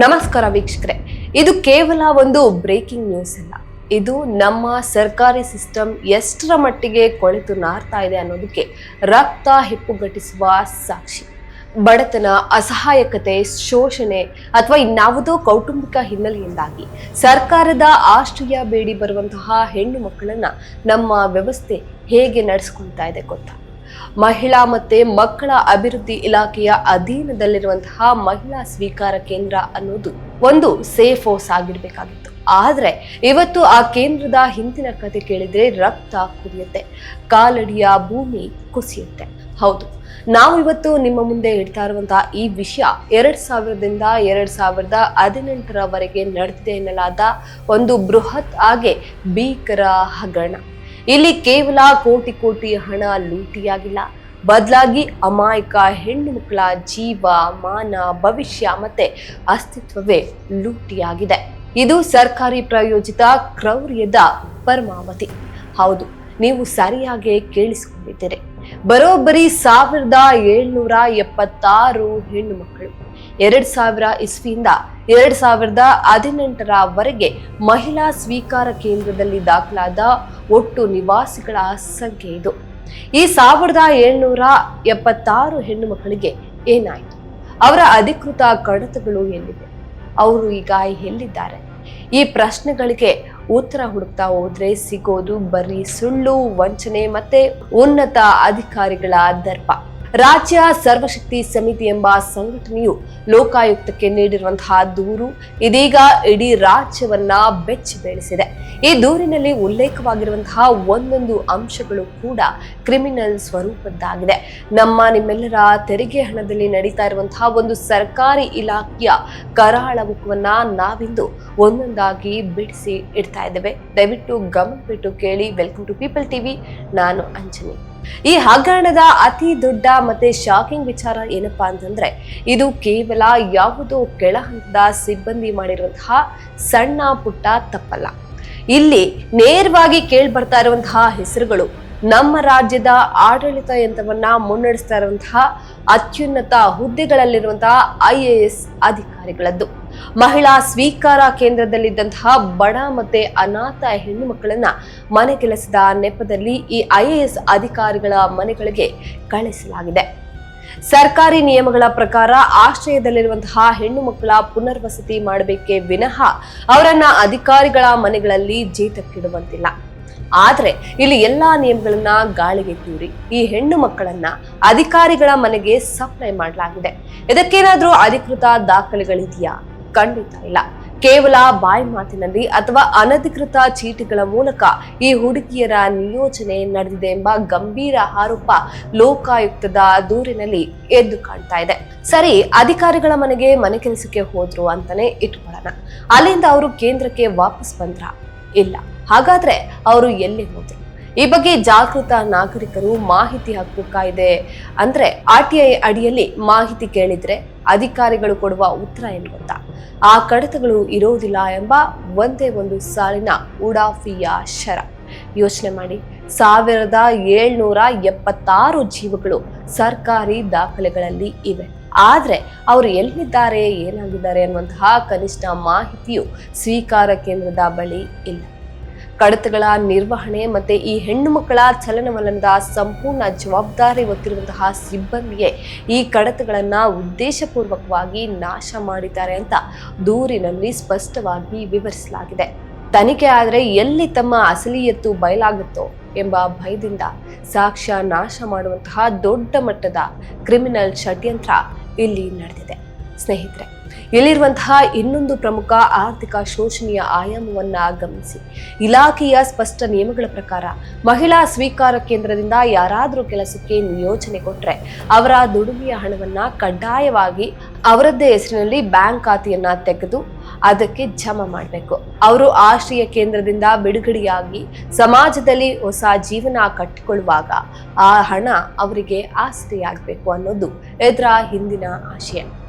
ನಮಸ್ಕಾರ ವೀಕ್ಷಕರೇ, ಇದು ಕೇವಲ ಒಂದು ಬ್ರೇಕಿಂಗ್ ನ್ಯೂಸ್ ಅಲ್ಲ. ಇದು ನಮ್ಮ ಸರ್ಕಾರಿ ಸಿಸ್ಟಮ್ ಎಷ್ಟರ ಮಟ್ಟಿಗೆ ಕೊಳೆತು ನಾರ್ತಾ ಇದೆ ಅನ್ನೋದಕ್ಕೆ ರಕ್ತ ಹೆಪ್ಪುಗಟ್ಟಿಸುವ ಸಾಕ್ಷಿ. ಬಡತನ, ಅಸಹಾಯಕತೆ, ಶೋಷಣೆ ಅಥವಾ ಇನ್ಯಾವುದೋ ಕೌಟುಂಬಿಕ ಹಿನ್ನೆಲೆಯಿಂದಾಗಿ ಸರ್ಕಾರದ ಆಶ್ರಯ ಬೇಡಿ ಬರುವಂತಹ ಹೆಣ್ಣು ಮಕ್ಕಳನ್ನ ನಮ್ಮ ವ್ಯವಸ್ಥೆ ಹೇಗೆ ನಡೆಸ್ಕೊಳ್ತಾ ಇದೆ ಗೊತ್ತಾ? ಮಹಿಳಾ ಮತ್ತೆ ಮಕ್ಕಳ ಅಭಿವೃದ್ಧಿ ಇಲಾಖೆಯ ಅಧೀನದಲ್ಲಿರುವಂತಹ ಮಹಿಳಾ ಸ್ವೀಕಾರ ಕೇಂದ್ರ ಅನ್ನೋದು ಒಂದು ಸೇಫ್ ಹೌಸ್ ಆಗಿರ್ಬೇಕಾಗಿತ್ತು. ಆದ್ರೆ ಇವತ್ತು ಆ ಕೇಂದ್ರದ ಹಿಂದಿನ ಕತೆ ಕೇಳಿದ್ರೆ ರಕ್ತ ಕುದಿಯುತ್ತೆ, ಕಾಲಡಿಯ ಭೂಮಿ ಕುಸಿಯುತ್ತೆ. ಹೌದು, ನಾವು ಇವತ್ತು ನಿಮ್ಮ ಮುಂದೆ ಇಡ್ತಾ ಇರುವಂತಹ ಈ ವಿಷಯ 2000ದಿಂದ 2018ರವರೆಗೆ ನಡೆದಿದೆ ಎನ್ನಲಾದ ಒಂದು ಬೃಹತ್ ಹಾಗೆ ಭೀಕರ ಹಗರಣ. ಇಲ್ಲಿ ಕೇವಲ ಕೋಟಿ ಕೋಟಿ ಹಣ ಲೂಟಿಯಾಗಿಲ್ಲ, ಬದಲಾಗಿ ಅಮಾಯಕ ಹೆಣ್ಣು ಮಕ್ಕಳ ಜೀವ, ಮಾನ, ಭವಿಷ್ಯ ಮತ್ತೆ ಅಸ್ತಿತ್ವವೇ ಲೂಟಿಯಾಗಿದೆ. ಇದು ಸರ್ಕಾರಿ ಪ್ರಾಯೋಜಿತ ಕ್ರೌರ್ಯದ ಪರಮಾವಧಿ. ಹೌದು, ನೀವು ಸರಿಯಾಗಿ ಕೇಳಿಸಿಕೊಂಡಿದ್ದೀರಿ. ಬರೋಬ್ಬರಿ 1776 ಹೆಣ್ಣು ಮಕ್ಕಳು 2000 ಇಸ್ವಿಯಿಂದ 2018ರವರೆಗೆ ಮಹಿಳಾ ಸ್ವೀಕಾರ ಕೇಂದ್ರದಲ್ಲಿ ದಾಖಲಾದ ಒಟ್ಟು ನಿವಾಸಿಗಳ ಸಂಖ್ಯೆ ಇದು. ಈ 1776 ಹೆಣ್ಣು ಮಕ್ಕಳಿಗೆ ಏನಾಯ್ತು? ಅವರ ಅಧಿಕೃತ ಕಡತಗಳು ಎಲ್ಲಿವೆ? ಅವರು ಈಗ ಎಲ್ಲಿದ್ದಾರೆ? ಈ ಪ್ರಶ್ನೆಗಳಿಗೆ ಉತ್ತರ ಹುಡುಕ್ತಾ ಹೋದ್ರೆ ಸಿಗೋದು ಬರೀ ಸುಳ್ಳು, ವಂಚನೆ ಮತ್ತೆ ಉನ್ನತ ಅಧಿಕಾರಿಗಳ ದರ್ಪ. ರಾಜ್ಯ ಸರ್ವಶಕ್ತಿ ಸಮಿತಿ ಎಂಬ ಸಂಘಟನೆಯು ಲೋಕಾಯುಕ್ತಕ್ಕೆ ನೀಡಿರುವಂತಹ ದೂರು ಇದೀಗ ಇಡೀ ರಾಜ್ಯವನ್ನ ಬೆಚ್ಚಿ ಬೀಳಿಸಿದೆ. ಈ ದೂರಿನಲ್ಲಿ ಉಲ್ಲೇಖವಾಗಿರುವಂತಹ ಒಂದೊಂದು ಅಂಶಗಳು ಕೂಡ ಕ್ರಿಮಿನಲ್ ಸ್ವರೂಪದ್ದಾಗಿದೆ. ನಿಮ್ಮೆಲ್ಲರ ತೆರಿಗೆ ಹಣದಲ್ಲಿ ನಡೀತಾ ಇರುವಂತಹ ಒಂದು ಸರ್ಕಾರಿ ಇಲಾಖೆಯ ಕರಾಳ ಮುಖವನ್ನ ನಾವಿಂದು ಒಂದೊಂದಾಗಿ ಬಿಡಿಸಿ ಇಡ್ತಾ ಇದ್ದೇವೆ. ದಯವಿಟ್ಟು ಗಮನವಿಟ್ಟು ಕೇಳಿ. Welcome to people TV. ನಾನು ಅಂಜನಿ. ಈ ಹಗರಣದ ಅತಿ ದೊಡ್ಡ ಮತ್ತೆ ಶಾಕಿಂಗ್ ವಿಚಾರ ಏನಪ್ಪಾ ಅಂತಂದ್ರೆ, ಇದು ಕೇವಲ ಯಾವುದೋ ಕೆಳ ಹಂತದ ಸಿಬ್ಬಂದಿ ಮಾಡಿರುವಂತಹ ಸಣ್ಣ ಪುಟ್ಟ ತಪ್ಪಲ್ಲ. ಇಲ್ಲಿ ನೇರವಾಗಿ ಕೇಳಿ ಬರ್ತಾ ಇರುವಂತಹ ಹೆಸರುಗಳು ನಮ್ಮ ರಾಜ್ಯದ ಆಡಳಿತ ಯಂತ್ರವನ್ನ ಮುನ್ನಡೆಸ್ತಾ ಇರುವಂತಹ ಅತ್ಯುನ್ನತ ಹುದ್ದೆಗಳಲ್ಲಿರುವಂತಹ IAS ಅಧಿಕಾರಿಗಳದ್ದು. ಮಹಿಳಾ ಸ್ವೀಕಾರ ಕೇಂದ್ರದಲ್ಲಿದ್ದಂತಹ ಬಡ ಮತ್ತೆ ಅನಾಥ ಹೆಣ್ಣು ಮಕ್ಕಳನ್ನ ಮನೆ ಕೆಲಸದ ನೆಪದಲ್ಲಿ ಈ IAS ಅಧಿಕಾರಿಗಳ ಮನೆಗಳಿಗೆ ಕಳಿಸಲಾಗಿದೆ. ಸರ್ಕಾರಿ ನಿಯಮಗಳ ಪ್ರಕಾರ ಆಶ್ರಯದಲ್ಲಿರುವಂತಹ ಹೆಣ್ಣು ಮಕ್ಕಳ ಪುನರ್ವಸತಿ ಮಾಡಬೇಕೇ ವಿನಃ ಅವರನ್ನ ಅಧಿಕಾರಿಗಳ ಮನೆಗಳಲ್ಲಿ ಜೀತಕ್ಕಿಡುವಂತಿಲ್ಲ. ಆದ್ರೆ ಇಲ್ಲಿ ಎಲ್ಲಾ ನಿಯಮಗಳನ್ನ ಗಾಳಿಗೆ ತೂರಿ ಈ ಹೆಣ್ಣು ಮಕ್ಕಳನ್ನ ಅಧಿಕಾರಿಗಳ ಮನೆಗೆ ಸಪ್ಲೈ ಮಾಡಲಾಗಿದೆ. ಇದಕ್ಕೇನಾದ್ರೂ ಅಧಿಕೃತ ದಾಖಲೆಗಳಿದೆಯಾ? ಖಂಡಿತ ಇಲ್ಲ. ಕೇವಲ ಬಾಯಿ ಮಾತಿನಲ್ಲಿ ಅಥವಾ ಅನಧಿಕೃತ ಚೀಟಿಗಳ ಮೂಲಕ ಈ ಹುಡುಗಿಯರ ನಿಯೋಜನೆ ನಡೆದಿದೆ ಎಂಬ ಗಂಭೀರ ಆರೋಪ ಲೋಕಾಯುಕ್ತದ ದೂರಿನಲ್ಲಿ ಎದ್ದು ಕಾಣ್ತಾ ಇದೆ. ಸರಿ, ಅಧಿಕಾರಿಗಳ ಮನೆಗೆ ಮನೆ ಕೆಲಸಕ್ಕೆ ಹೋದ್ರು ಅಂತಾನೆ ಇಟ್ಕೊಳ್ಳೋಣ. ಅಲ್ಲಿಂದ ಅವರು ಕೇಂದ್ರಕ್ಕೆ ವಾಪಸ್ ಬಂದ್ರ? ಇಲ್ಲ. ಹಾಗಾದ್ರೆ ಅವರು ಎಲ್ಲಿ ಹೋದ್ರು? ಈ ಬಗ್ಗೆ ಜಾಗೃತ ನಾಗರಿಕರು ಮಾಹಿತಿ ಹಕ್ಕು ಕಾಯ್ದೆ ಅಂದ್ರೆ RTI ಅಡಿಯಲ್ಲಿ ಮಾಹಿತಿ ಕೇಳಿದ್ರೆ ಅಧಿಕಾರಿಗಳು ಕೊಡುವ ಉತ್ತರ ಏನು ಗೊತ್ತಾ? ಆ ಕಡತಗಳು ಇರೋದಿಲ್ಲ ಎಂಬ ಒಂದೇ ಒಂದು ಸಾಲಿನ ಉಡಾಫಿಯ ಶರ. ಯೋಚನೆ ಮಾಡಿ, 1776 ಜೀವಗಳು ಸರ್ಕಾರಿ ದಾಖಲೆಗಳಲ್ಲಿ ಇವೆ. ಆದ್ರೆ ಅವರು ಎಲ್ಲಿದ್ದಾರೆ, ಏನಾಗಿದ್ದಾರೆ ಅನ್ನುವಂತಹ ಕನಿಷ್ಠ ಮಾಹಿತಿಯು ಸ್ವೀಕಾರ ಕೇಂದ್ರದ ಬಳಿ ಇಲ್ಲ. ಕಡತಗಳ ನಿರ್ವಹಣೆ ಮತ್ತೆ ಈ ಹೆಣ್ಣು ಮಕ್ಕಳ ಚಲನವಲನದ ಸಂಪೂರ್ಣ ಜವಾಬ್ದಾರಿ ಹೊತ್ತಿರುವಂತಹ ಸಿಬ್ಬಂದಿಯೇ ಈ ಕಡತಗಳನ್ನ ಉದ್ದೇಶಪೂರ್ವಕವಾಗಿ ನಾಶ ಮಾಡಿದ್ದಾರೆ ಅಂತ ದೂರಿನಲ್ಲಿ ಸ್ಪಷ್ಟವಾಗಿ ವಿವರಿಸಲಾಗಿದೆ. ತನಿಖೆ ಆದ್ರೆ ಎಲ್ಲಿ ತಮ್ಮ ಅಸಲಿಯತ್ತು ಬಯಲಾಗುತ್ತೋ ಎಂಬ ಭಯದಿಂದ ಸಾಕ್ಷ್ಯ ನಾಶ ಮಾಡುವಂತಹ ದೊಡ್ಡ ಮಟ್ಟದ ಕ್ರಿಮಿನಲ್ ಷಡ್ಯಂತ್ರ ಇಲ್ಲಿ ನಡೆದಿದೆ. ಸ್ನೇಹಿತರೆ, ಇಲ್ಲಿರುವಂತಹ ಇನ್ನೊಂದು ಪ್ರಮುಖ ಆರ್ಥಿಕ ಶೋಷಣೆಯ ಆಯಾಮವನ್ನ ಗಮನಿಸಿ. ಇಲಾಖೆಯ ಸ್ಪಷ್ಟ ನಿಯಮಗಳ ಪ್ರಕಾರ ಮಹಿಳಾ ಸ್ವೀಕಾರ ಕೇಂದ್ರದಿಂದ ಯಾರಾದ್ರೂ ಕೆಲಸಕ್ಕೆ ನಿಯೋಜನೆ ಕೊಟ್ರೆ ಅವರ ದುಡಿಮೆಯ ಹಣವನ್ನ ಕಡ್ಡಾಯವಾಗಿ ಅವರದ್ದೇ ಹೆಸರಿನಲ್ಲಿ ಬ್ಯಾಂಕ್ ಖಾತೆಯನ್ನ ತೆಗೆದು ಅದಕ್ಕೆ ಜಮಾ ಮಾಡಬೇಕು. ಅವರು ಆಶ್ರಯ ಕೇಂದ್ರದಿಂದ ಬಿಡುಗಡೆಯಾಗಿ ಸಮಾಜದಲ್ಲಿ ಹೊಸ ಜೀವನ ಕಟ್ಟಿಕೊಳ್ಳುವಾಗ ಆ ಹಣ ಅವರಿಗೆ ಆಸ್ತಿಯಾಗಬೇಕು ಅನ್ನೋದು ಇದರ ಹಿಂದಿನ ಆಶಯ.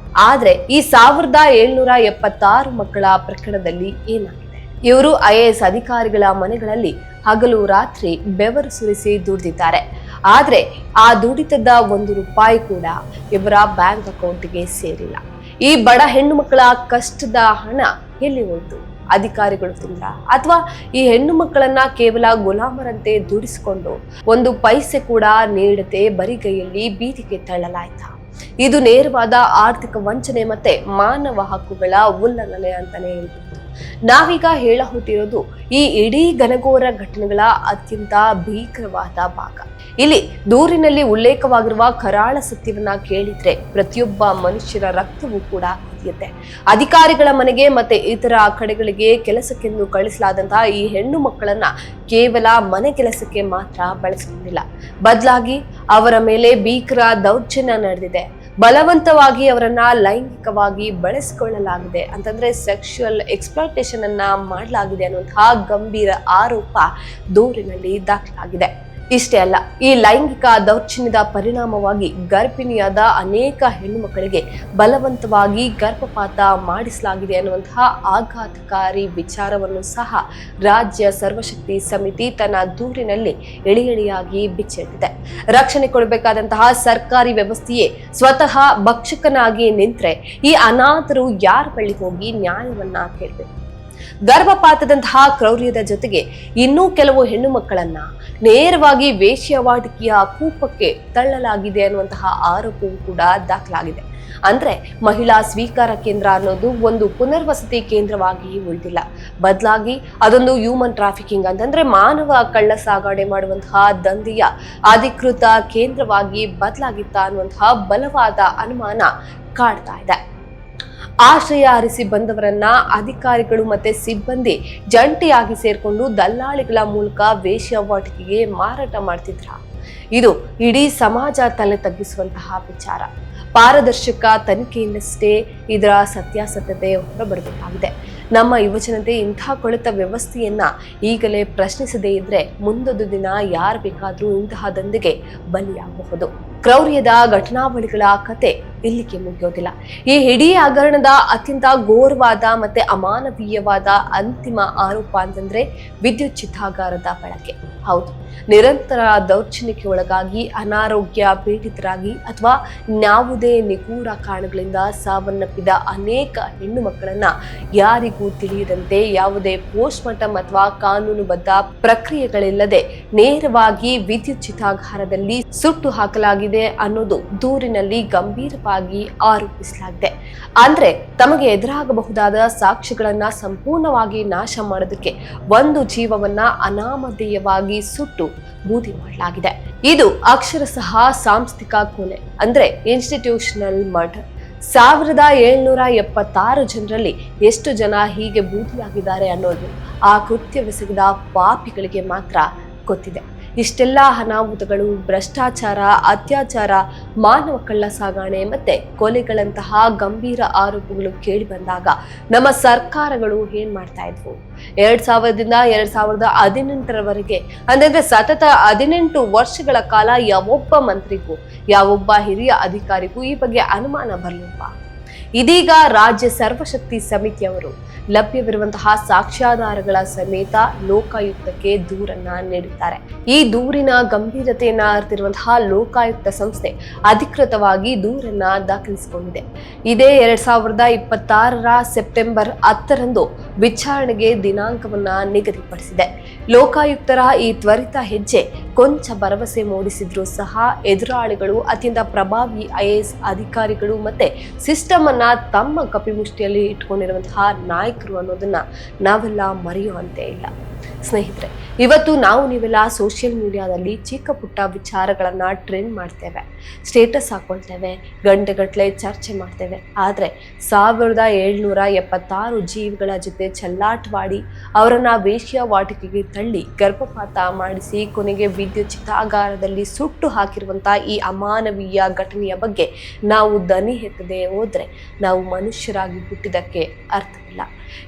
ಆದ್ರೆ ಈ 1776 ಮಕ್ಕಳ ಪ್ರಕರಣದಲ್ಲಿ ಏನಾಗಿದೆ? ಇವರು IAS ಅಧಿಕಾರಿಗಳ ಮನೆಗಳಲ್ಲಿ ಹಗಲು ರಾತ್ರಿ ಬೆವರು ಸುರಿಸಿ ದುಡಿದಿದ್ದಾರೆ. ಆದ್ರೆ ಆ ದುಡಿತದ 1 ರೂಪಾಯಿ ಕೂಡ ಇವರ ಬ್ಯಾಂಕ್ ಅಕೌಂಟ್ಗೆ ಸೇರಿಲ್ಲ. ಈ ಬಡ ಹೆಣ್ಣು ಮಕ್ಕಳ ಕಷ್ಟದ ಹಣ ಎಲ್ಲಿ ಹೋಯ್ತು? ಅಧಿಕಾರಿಗಳು ತಿಂದ್ರ, ಅಥವಾ ಈ ಹೆಣ್ಣು ಮಕ್ಕಳನ್ನ ಕೇವಲ ಗುಲಾಮರಂತೆ ದುಡಿಸಿಕೊಂಡು ಒಂದು ಪೈಸೆ ಕೂಡ ನೀಡದೆ ಬರಿಗೈಯಲ್ಲಿ ಬೀದಿಗೆ ತಳ್ಳಲಾಯ್ತಾ? ಇದು ನೇರವಾದ ಆರ್ಥಿಕ ವಂಚನೆ ಮತ್ತೆ ಮಾನವ ಹಕ್ಕುಗಳ ಉಲ್ಲಂಘನೆ ಅಂತಾನೆ ಹೇಳ್ಬೋದು. ನಾವೀಗ ಹೇಳ ಹೊಟ್ಟಿರೋದು ಈ ಇಡೀ ಘನಘೋರ ಘಟನೆಗಳ ಅತ್ಯಂತ ಭೀಕರವಾದ ಭಾಗ. ಇಲ್ಲಿ ದೂರಿನಲ್ಲಿ ಉಲ್ಲೇಖವಾಗಿರುವ ಕರಾಳ ಸತ್ಯವನ್ನ ಕೇಳಿದ್ರೆ ಪ್ರತಿಯೊಬ್ಬ ಮನುಷ್ಯರ ರಕ್ತವೂ ಕೂಡ ಕುದಿಯುತ್ತೆ. ಅಧಿಕಾರಿಗಳ ಮನೆಗೆ ಮತ್ತೆ ಇತರ ಕಡೆಗಳಿಗೆ ಕೆಲಸಕ್ಕೆಂದು ಕಳಿಸಲಾದಂತಹ ಈ ಹೆಣ್ಣು ಮಕ್ಕಳನ್ನ ಕೇವಲ ಮನೆ ಕೆಲಸಕ್ಕೆ ಮಾತ್ರ ಬಳಸಿಕೊಂಡಿಲ್ಲ, ಬದಲಾಗಿ ಅವರ ಮೇಲೆ ಭೀಕರ ದೌರ್ಜನ್ಯ ನಡೆದಿದೆ. ಬಲವಂತವಾಗಿ ಅವರನ್ನ ಲೈಂಗಿಕವಾಗಿ ಬಳಸಿಕೊಳ್ಳಲಾಗಿದೆ, ಅಂತಂದ್ರೆ ಸೆಕ್ಷುಯಲ್ ಎಕ್ಸ್ಪ್ಲಾಯ್ಟೇಷನ್ ಅನ್ನ ಮಾಡಲಾಗಿದೆ ಅನ್ನುವಂತಹ ಗಂಭೀರ ಆರೋಪ ದೂರಿನಲ್ಲಿ ದಾಖಲಾಗಿದೆ. ಇಷ್ಟೇ ಅಲ್ಲ, ಈ ಲೈಂಗಿಕ ದೌರ್ಜನ್ಯದ ಪರಿಣಾಮವಾಗಿ ಗರ್ಭಿಣಿಯಾದ ಅನೇಕ ಹೆಣ್ಣು ಮಕ್ಕಳಿಗೆ ಬಲವಂತವಾಗಿ ಗರ್ಭಪಾತ ಮಾಡಿಸಲಾಗಿದೆ ಅನ್ನುವಂತಹ ಆಘಾತಕಾರಿ ವಿಚಾರವನ್ನು ಸಹ ರಾಜ್ಯ ಸರ್ವಶಕ್ತಿ ಸಮಿತಿ ತನ್ನ ದೂರಿನಲ್ಲಿ ಎಳೆಯಾಗಿ ಬಿಚ್ಚಿಟ್ಟಿದೆ. ರಕ್ಷಣೆ ಕೊಡಬೇಕಾದಂತಹ ಸರ್ಕಾರಿ ವ್ಯವಸ್ಥೆಯೇ ಸ್ವತಃ ಭಕ್ಷಕನಾಗಿ ನಿಂತ್ರೆ ಈ ಅನಾಥರು ಯಾರ ಬಳಿ ಹೋಗಿ ನ್ಯಾಯವನ್ನ ಕೇಳಬೇಕು? ಗರ್ಭಪಾತದಂತಹ ಕ್ರೌರ್ಯದ ಜೊತೆಗೆ ಇನ್ನೂ ಕೆಲವು ಹೆಣ್ಣು ಮಕ್ಕಳನ್ನ ನೇರವಾಗಿ ವೇಶ್ಯಾವಾಟಿಕೆಯ ಕೂಪಕ್ಕೆ ತಳ್ಳಲಾಗಿದೆ ಅನ್ನುವಂತಹ ಆರೋಪವೂ ಕೂಡ ದಾಖಲಾಗಿದೆ. ಅಂದ್ರೆ ಮಹಿಳಾ ಸ್ವೀಕಾರ ಕೇಂದ್ರ ಅನ್ನೋದು ಒಂದು ಪುನರ್ವಸತಿ ಕೇಂದ್ರವಾಗಿ ಉಳಿದಿಲ್ಲ, ಬದಲಾಗಿ ಅದೊಂದು ಹ್ಯೂಮನ್ ಟ್ರಾಫಿಕಿಂಗ್ ಅಂತಂದ್ರೆ ಮಾನವ ಕಳ್ಳ ಸಾಗಣೆ ಮಾಡುವಂತಹ ದಂಧೆಯ ಅಧಿಕೃತ ಕೇಂದ್ರವಾಗಿ ಬದಲಾಗಿತ್ತ ಅನ್ನುವಂತಹ ಬಲವಾದ ಅನುಮಾನ ಕಾಡ್ತಾ ಇದೆ. ಆಶ್ರಯ ಅರಿಸಿ ಬಂದವರನ್ನ ಅಧಿಕಾರಿಗಳು ಮತ್ತೆ ಸಿಬ್ಬಂದಿ ಜಂಟಿಯಾಗಿ ಸೇರ್ಕೊಂಡು ದಲ್ಲಾಳಿಗಳ ಮೂಲಕ ವೇಶ್ಯಾವಾಟಿಕೆಗೆ ಮಾರಾಟ ಮಾಡ್ತಿದ್ರ. ಇದು ಇಡೀ ಸಮಾಜ ತಲೆ ತಗ್ಗಿಸುವಂತಹ ವಿಚಾರ. ಪಾರದರ್ಶಕ ತನಿಖೆಯಿಂದಷ್ಟೇ ಇದರ ಸತ್ಯಾಸತ್ಯತೆ ಹೊರಬರಬೇಕಾಗಿದೆ. ನಮ್ಮ ಯುವಜನತೆ ಇಂತಹ ಕೊಳೆತ ವ್ಯವಸ್ಥೆಯನ್ನ ಈಗಲೇ ಪ್ರಶ್ನಿಸದೇ ಇದ್ರೆ ಮುಂದೊಂದು ದಿನ ಯಾರು ಬೇಕಾದ್ರೂ ಇಂತಹ ದಂಧೆಗೆ ಬಲಿಯಾಗಬಹುದು. ಕ್ರೌರ್ಯದ ಘಟನಾವಳಿಗಳ ಕತೆ ಇಲ್ಲಿಗೆ ಮುಗಿಯೋದಿಲ್ಲ. ಈ ಇಡೀ ಹಗರಣದ ಅತ್ಯಂತ ಘೋರವಾದ ಮತ್ತೆ ಅಮಾನವೀಯವಾದ ಅಂತಿಮ ಆರೋಪ ಅಂತಂದ್ರೆ ವಿದ್ಯುತ್ ಚಿತಾಗಾರದ ಬಳಕೆ. ಹೌದು, ನಿರಂತರ ದೌರ್ಜನ್ಯಕ್ಕೆ ಒಳಗಾಗಿ ಅನಾರೋಗ್ಯ ಪೀಡಿತರಾಗಿ ಅಥವಾ ಯಾವುದೇ ನಿಗೂಢ ಕಾರಣಗಳಿಂದ ಸಾವನ್ನಪ್ಪಿದ ಅನೇಕ ಹೆಣ್ಣು ಮಕ್ಕಳನ್ನ ಯಾರಿಗೂ ತಿಳಿಯದಂತೆ ಯಾವುದೇ ಪೋಸ್ಟ್ ಮಾರ್ಟಮ್ ಅಥವಾ ಕಾನೂನುಬದ್ಧ ಪ್ರಕ್ರಿಯೆಗಳಿಲ್ಲದೆ ನೇರವಾಗಿ ವಿದ್ಯುತ್ ಚಿತಾಗಾರದಲ್ಲಿ ಸುಟ್ಟು ಹಾಕಲಾಗಿದೆ ಅನ್ನೋದು ದೂರಿನಲ್ಲಿ ಗಂಭೀರವಾಗಿ ಆರೋಪಿಸಲಾಗಿದೆ. ಅಂದ್ರೆ ತಮಗೆ ಎದುರಾಗಬಹುದಾದ ಸಾಕ್ಷ್ಯಗಳನ್ನ ಸಂಪೂರ್ಣವಾಗಿ ನಾಶ ಮಾಡೋದಕ್ಕೆ ಒಂದು ಜೀವವನ್ನ ಅನಾಮಧೇಯವಾಗಿ ಸುಟ್ಟು ಬೂದಿ ಮಾಡಲಾಗಿದೆ. ಇದು ಅಕ್ಷರಶಃ ಸಾಂಸ್ಥಿಕ ಕೊಲೆ, ಅಂದ್ರೆ ಇನ್ಸ್ಟಿಟ್ಯೂಷನಲ್ ಮರ್ಡರ್. 1776 ಜನರಲ್ಲಿ ಎಷ್ಟು ಜನ ಹೀಗೆ ಬೂದಿಯಾಗಿದ್ದಾರೆ ಅನ್ನೋದು ಆ ಕೃತ್ಯವೆಸಗಿದ ಪಾಪಿಗಳಿಗೆ ಮಾತ್ರ ಗೊತ್ತಿದೆ. ಇಷ್ಟೆಲ್ಲ ಅನಾಹುತಗಳು, ಭ್ರಷ್ಟಾಚಾರ, ಅತ್ಯಾಚಾರ, ಮಾನವ ಕಳ್ಳ ಸಾಗಣೆ ಮತ್ತೆ ಕೊಲೆಗಳಂತಹ ಗಂಭೀರ ಆರೋಪಗಳು ಕೇಳಿ ಬಂದಾಗ ನಮ್ಮ ಸರ್ಕಾರಗಳು ಏನ್ ಮಾಡ್ತಾ ಇದ್ವು? 2000ದಿಂದ 2018ರವರೆಗೆ ಅಂದ್ರೆ ಸತತ 18 ವರ್ಷಗಳ ಕಾಲ ಯಾವೊಬ್ಬ ಮಂತ್ರಿಗೂ ಯಾವೊಬ್ಬ ಹಿರಿಯ ಅಧಿಕಾರಿಗೂ ಈ ಬಗ್ಗೆ ಅನುಮಾನ ಬರಲಿಲ್ವಾ? ಇದೀಗ ರಾಜ್ಯ ಸರ್ವಶಕ್ತಿ ಸಮಿತಿಯವರು ಲಭ್ಯವಿರುವಂತಹ ಸಾಕ್ಷ್ಯಾಧಾರಗಳ ಸಮೇತ ಲೋಕಾಯುಕ್ತಕ್ಕೆ ದೂರನ್ನ ನೀಡಿದ್ದಾರೆ. ಈ ದೂರಿನ ಗಂಭೀರತೆಯನ್ನ ಅರಿತಿರುವಂತಹ ಲೋಕಾಯುಕ್ತ ಸಂಸ್ಥೆ ಅಧಿಕೃತವಾಗಿ ದೂರನ್ನ ದಾಖಲಿಸಿಕೊಂಡಿದೆ. ಇದೇ 2026ರ ಸೆಪ್ಟೆಂಬರ್ 10ರಂದು ವಿಚಾರಣೆಗೆ ದಿನಾಂಕವನ್ನ ನಿಗದಿಪಡಿಸಿದೆ. ಲೋಕಾಯುಕ್ತರ ಈ ತ್ವರಿತ ಹೆಜ್ಜೆ ಕೊಂಚ ಭರವಸೆ ಮೂಡಿಸಿದ್ರು ಸಹ ಎದುರಾಳಿಗಳು ಅತ್ಯಂತ ಪ್ರಭಾವಿ IAS ಅಧಿಕಾರಿಗಳು ಮತ್ತೆ ಸಿಸ್ಟಮ್ ಅನ್ನ ತಮ್ಮ ಕಪಿಮುಷ್ಟಿಯಲ್ಲಿ ಇಟ್ಕೊಂಡಿರುವಂತಹ ನಾಯಕರು ಅನ್ನೋದನ್ನ ನಾವೆಲ್ಲ ಮರೆಯುವಂತೆ ಇಲ್ಲ. ಸ್ನೇಹಿತರೆ, ಇವತ್ತು ನೀವೆಲ್ಲ ಸೋಷಿಯಲ್ ಮೀಡಿಯಾದಲ್ಲಿ ಚಿಕ್ಕ ಪುಟ್ಟ ವಿಚಾರಗಳನ್ನ ಟ್ರೆಂಡ್ ಮಾಡ್ತೇವೆ, ಸ್ಟೇಟಸ್ ಹಾಕೊಳ್ತೇವೆ, ಗಂಟೆಗಟ್ಟಲೆ ಚರ್ಚೆ ಮಾಡ್ತೇವೆ. ಆದ್ರೆ 1776 ಜೀವಿಗಳ ಜೊತೆ ಚೆಲ್ಲಾಟವಾಡಿ ಅವರನ್ನ ವೇಶ್ಯಾವಾಟಿಕೆಗೆ ತಳ್ಳಿ ಗರ್ಭಪಾತ ಮಾಡಿಸಿ ಕೊನೆಗೆ ವಿದ್ಯುತ್ ಚಿತಾಗಾರದಲ್ಲಿ ಸುಟ್ಟು ಹಾಕಿರುವಂತಹ ಈ ಅಮಾನವೀಯ ಘಟನೆಯ ಬಗ್ಗೆ ನಾವು ದನಿ ಎತ್ತದೆ ಹೋದ್ರೆ ನಾವು ಮನುಷ್ಯರಾಗಿ ಹುಟ್ಟಿದಕ್ಕೆ ಅರ್ಥವಿಲ್ಲ.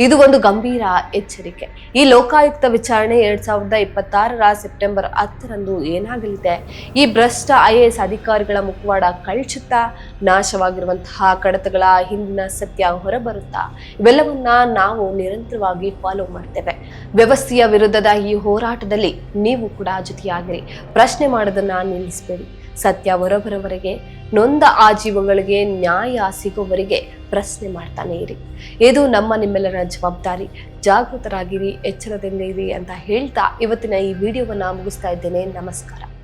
ಇದು ಒಂದು ಗಂಭೀರ ಎಚ್ಚರಿಕೆ. ಈ ಲೋಕಾಯುಕ್ತ ವಿಚಾರಣೆ 2026ರ ಸೆಪ್ಟೆಂಬರ್ 10ರಂದು ಏನಾಗಲಿದೆ? ಈ ಭ್ರಷ್ಟ IAS ಅಧಿಕಾರಿಗಳ ಮುಖವಾಡ ಕಳ್ಚುತ್ತಾ? ನಾಶವಾಗಿರುವಂತಹ ಕಡತಗಳ ಹಿಂದಿನ ಸತ್ಯ ಹೊರಬರುತ್ತಾ? ಇವೆಲ್ಲವನ್ನ ನಾವು ನಿರಂತರವಾಗಿ ಫಾಲೋ ಮಾಡ್ತೇವೆ. ವ್ಯವಸ್ಥೆಯ ವಿರುದ್ಧದ ಈ ಹೋರಾಟದಲ್ಲಿ ನೀವು ಕೂಡ ಜೊತೆಯಾಗಿರಿ. ಪ್ರಶ್ನೆ ಮಾಡೋದನ್ನ ನಿಲ್ಲಿಸಬೇಡಿ. ಸತ್ಯ ಹೊರಬರೋವರೆಗೆ ನೊಂದ ಆ ಜೀವಗಳಿಗೆ ನ್ಯಾಯ ಸಿಗುವವರೆಗೆ ಪ್ರಶ್ನೆ ಮಾಡ್ತಾನೆ ಇರಿ. ಇದು ನಿಮ್ಮೆಲ್ಲರ ಜವಾಬ್ದಾರಿ. ಜಾಗೃತರಾಗಿರಿ, ಎಚ್ಚರದಿಂದಿರಿ ಅಂತ ಹೇಳ್ತಾ ಇವತ್ತಿನ ಈ ವಿಡಿಯೋವನ್ನ ಮುಗಿಸ್ತಾ ಇದ್ದೇನೆ. ನಮಸ್ಕಾರ.